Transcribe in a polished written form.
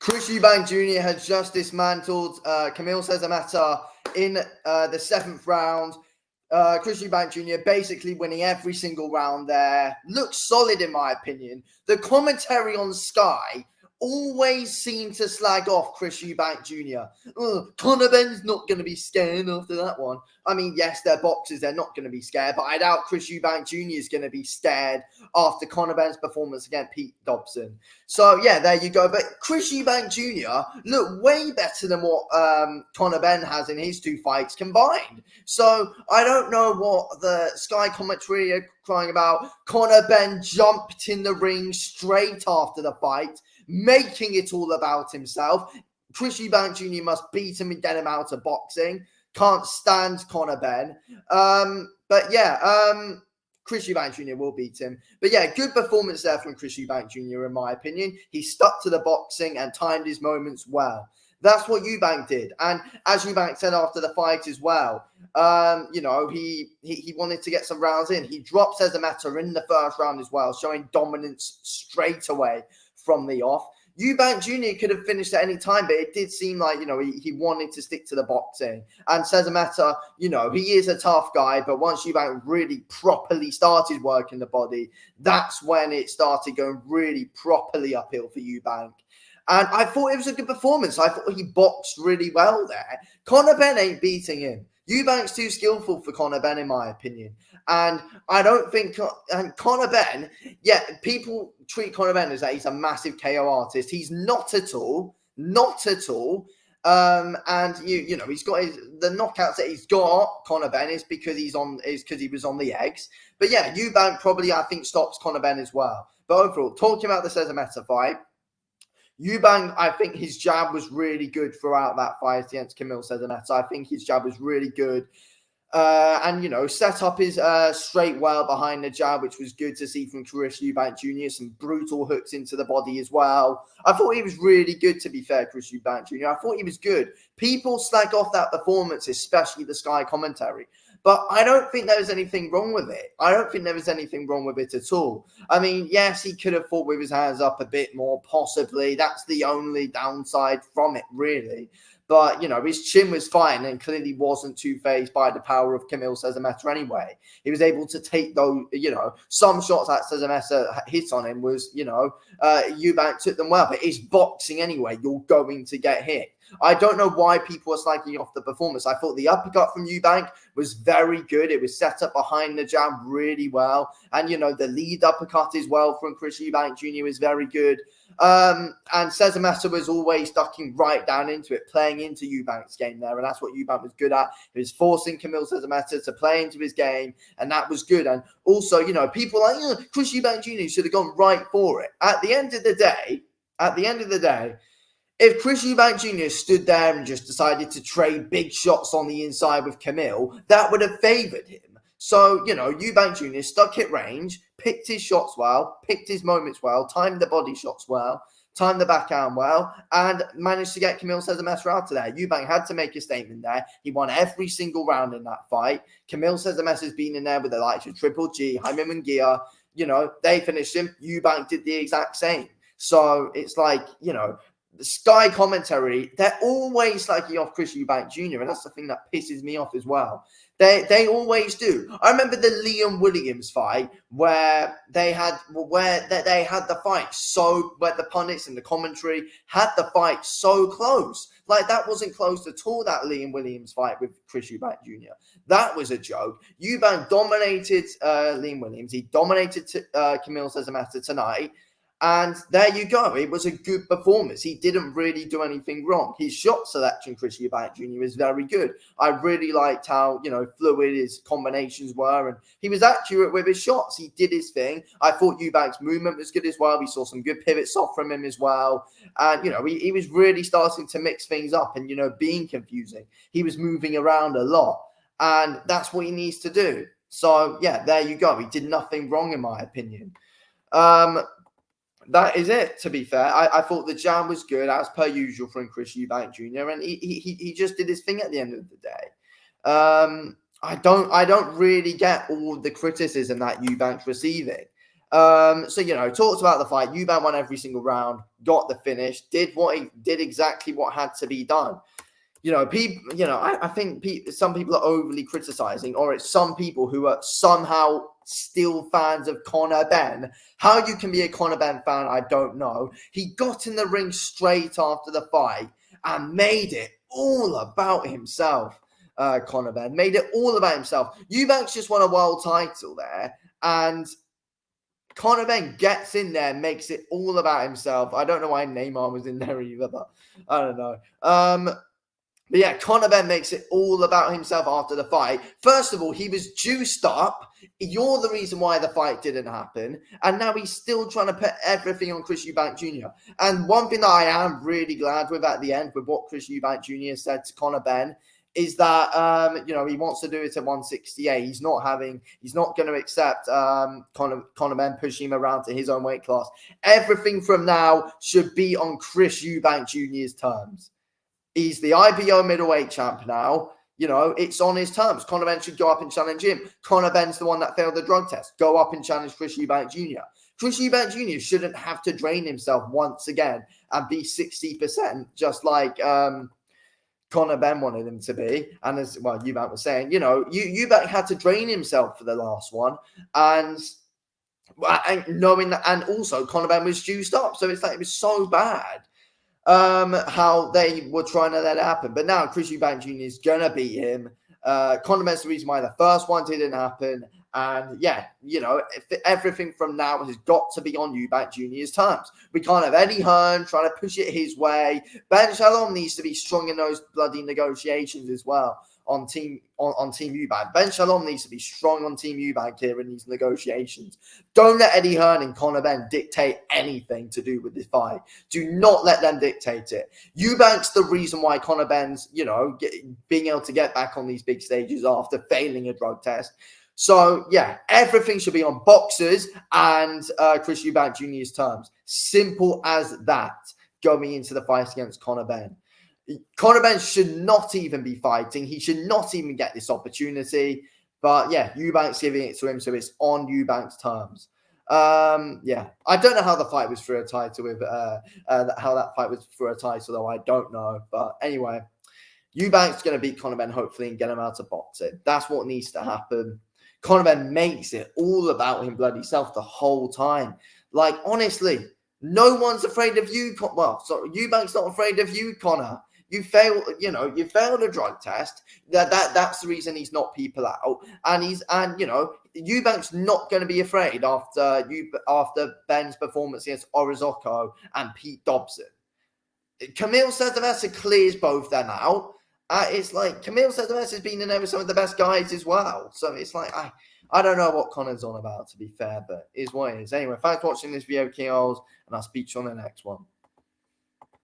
Chris Eubank Jr. has just dismantled Kamil Szeremeta in the 7th round. Chris Eubank Jr. basically winning every single round there. Looks solid in my opinion. The commentary on Sky always seem to slag off Chris Eubank Jr. Conor Benn's not going to be scared after that one. I mean, yes, they're boxers. They're not going to be scared. But I doubt Chris Eubank Jr. is going to be scared after Conor Benn's performance against Pete Dobson. So, yeah, there you go. But Chris Eubank Jr. looked way better than what Conor Benn has in his 2 fights combined. So, I don't know what the Sky commentary are crying about. Conor Benn jumped in the ring straight after the fight, making it all about himself. Chris Eubank Jr. must beat him and get him out of boxing. Can't stand Conor Benn. Chris Eubank Jr. will beat him. But yeah, good performance there from Chris Eubank Jr. in my opinion. He stuck to the boxing and timed his moments well. That's what Eubank did. And as Eubank said after the fight as well, he wanted to get some rounds in. He dropped Szeremeta in the 1st round as well, showing dominance straight away from the off. Eubank Jr. could have finished at any time, but it did seem like, he wanted to stick to the boxing. And Szeremeta, he is a tough guy, but once Eubank really properly started working the body, that's when it started going really properly uphill for Eubank. And I thought it was a good performance. I thought he boxed really well there. Conor Benn ain't beating him. Eubank's too skillful for Conor Benn, in my opinion. And I don't think... And Conor Benn, people treat Conor Benn as that he's a massive KO artist. He's not at all. Not at all. And he's got the knockouts that he's got. Conor Benn is because he was on the eggs. But yeah, Eubank probably I think stops Conor Benn as well. But overall, talking about the Szeremeta fight, Eubank, I think his jab was really good throughout that fight against Kamil Szeremeta. I think his jab was really good. Set up his straight well behind the jab, which was good to see from Chris Eubank Jr. Some brutal hooks into the body as well. I thought he was really good, to be fair, Chris Eubank Jr. I thought he was good. People slag off that performance, especially the Sky commentary. But I don't think there was anything wrong with it. I don't think there was anything wrong with it at all. I mean, yes, he could have fought with his hands up a bit more, possibly. That's the only downside from it, really. But, his chin was fine and clearly wasn't too fazed by the power of Kamil Szeremeta anyway. He was able to take those, some shots that Szeremeta hit on him was, Eubank took them well. But it's boxing anyway. You're going to get hit. I don't know why people are slagging off the performance. I thought the uppercut from Eubank was very good. It was set up behind the jab really well. And, the lead uppercut as well from Chris Eubank Jr. is very good. And Szeremeta was always ducking right down into it, playing into Eubank's game there. And that's what Eubank was good at. He was forcing Kamil Szeremeta to play into his game. And that was good. And also, people like, Chris Eubank Jr. should have gone right for it. At the end of the day, if Chris Eubank Jr. stood there and just decided to trade big shots on the inside with Kamil, that would have favoured him. So, Eubank Jr. stuck at range, picked his shots well, picked his moments well, timed the body shots well, timed the backhand well, and managed to get Kamil Szeremeta out of there. Eubank had to make a statement there. He won every single round in that fight. Kamil Szeremeta's been in there with the likes of Triple G, Jaime Munguia. They finished him. Eubank did the exact same. So, it's like, the Sky commentary, they're always slagging off Chris Eubank Jr. And that's the thing that pisses me off as well. They always do. I remember the Liam Williams fight where they had the fight where the pundits and the commentary had the fight so close. Like that wasn't close at all, that Liam Williams fight with Chris Eubank Jr. That was a joke. Eubank dominated Liam Williams. He dominated Kamil Szeremeta tonight. And there you go. It was a good performance. He didn't really do anything wrong. His shot selection, Chris Eubank Jr., is very good. I really liked how, fluid his combinations were. And he was accurate with his shots. He did his thing. I thought Eubank's movement was good as well. We saw some good pivots off from him as well. And, he was really starting to mix things up and, being confusing. He was moving around a lot. And that's what he needs to do. So, yeah, there you go. He did nothing wrong, in my opinion. That is it, to be fair. I thought the jam was good, as per usual, from Chris Eubank Jr., and he just did his thing at the end of the day. I don't really get all the criticism that Eubank's receiving. So, talked about the fight. Eubank won every single round, got the finish, did exactly what had to be done. I think some people are overly criticizing, or it's some people who are somehow still fans of Conor Benn. How you can be a Conor Benn fan, I don't know. He got in the ring straight after the fight and made it all about himself. Conor Benn made it all about himself. Eubanks just won a world title there, and Conor Benn gets in there, makes it all about himself. I don't know why Neymar was in there either, but I don't know. But yeah, Conor Benn makes it all about himself after the fight. First of all, he was juiced up. You're the reason why the fight didn't happen. And now he's still trying to put everything on Chris Eubank Jr. And one thing that I am really glad with at the end, with what Chris Eubank Jr. said to Conor Benn, is that, he wants to do it at 168. He's not going to accept Conor Benn pushing him around to his own weight class. Everything from now should be on Chris Eubank Jr.'s terms. He's the IBO middleweight champ now. It's on his terms. Conor Benn should go up and challenge him. Conor Benn's the one that failed the drug test. Go up and challenge Chris Eubank Jr. Chris Eubank Jr. shouldn't have to drain himself once again and be 60%, just like Conor Benn wanted him to be. And as well, Eubank was saying, Eubank had to drain himself for the last one. And knowing that, and also Conor Benn was juiced up. So it's like, it was so bad. How they were trying to let it happen. But now Chris Eubank Jr. is going to beat him. Conor Benn's the reason why the first one didn't happen. And yeah, everything from now has got to be on Eubank Jr.'s terms. We can't have Eddie Hearn trying to push it his way. Ben Shalom needs to be strong in those bloody negotiations as well on Team Eubank. Ben Shalom needs to be strong on Team Eubank here in these negotiations. Don't let Eddie Hearn and Conor Benn dictate anything to do with this fight. Do not let them dictate it. Eubank's the reason why Conor Benn's, being able to get back on these big stages after failing a drug test. So, yeah, everything should be on boxers and Chris Eubank Jr.'s terms. Simple as that, going into the fight against Conor Benn. Conor Benn should not even be fighting. He should not even get this opportunity. But, yeah, Eubank's giving it to him, so it's on Eubank's terms. Yeah, I don't know how the fight was for a title how that fight was for a title, though. I don't know. But anyway, Eubank's going to beat Conor Benn, hopefully, and get him out of boxing. That's what needs to happen. Conor Benn makes it all about him bloody self the whole time. Like, honestly, no one's afraid of you. Well, sorry, Eubank's not afraid of you, Conor. You failed a drug test. That's the reason he's knocked people out. And Eubank's not going to be afraid after Ben's performance against Orozco and Pete Dobson. Kamil Szeremeta clears both them out. It's like Kamil Szeremeta has been in there with some of the best guys as well. So it's like, I don't know what Conor's on about, to be fair, but it is what it is. Anyway, thanks for watching this video, Keels, and I'll speak to you on the next one.